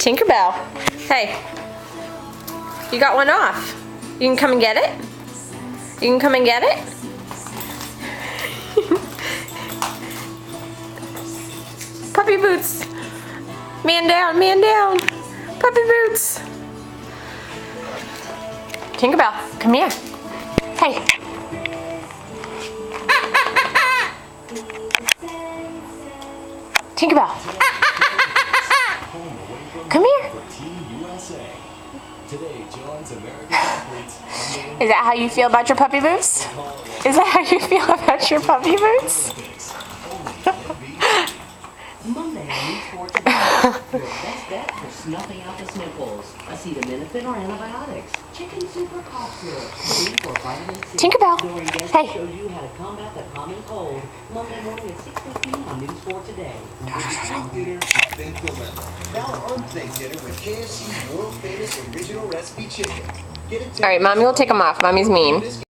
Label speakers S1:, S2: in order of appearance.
S1: Tinkerbell. Hey, you got one off. You can come and get it? You can come and get it? Puppy Boots. Man down, man down. Puppy Boots. Tinkerbell, come here. Hey. Tinkerbell. Come here. Is that how you feel about your puppy boots? Is that how you feel about your puppy boots?
S2: Monday on News 4 Today. Your best bet for snuffing out the sniffles. Acetaminophen or antibiotics. Chicken soup or cough syrup. 3 for vitamin C.
S1: Tinkerbell. Hey.
S2: Shows you how to combat the common cold. Monday morning at 6:15 on News 4 Today.
S3: Think dilemma. Now on Think Dinner with KFC's world famous original recipe chicken. Get it.
S1: All right, Mommy will take them off. Mommy's mean.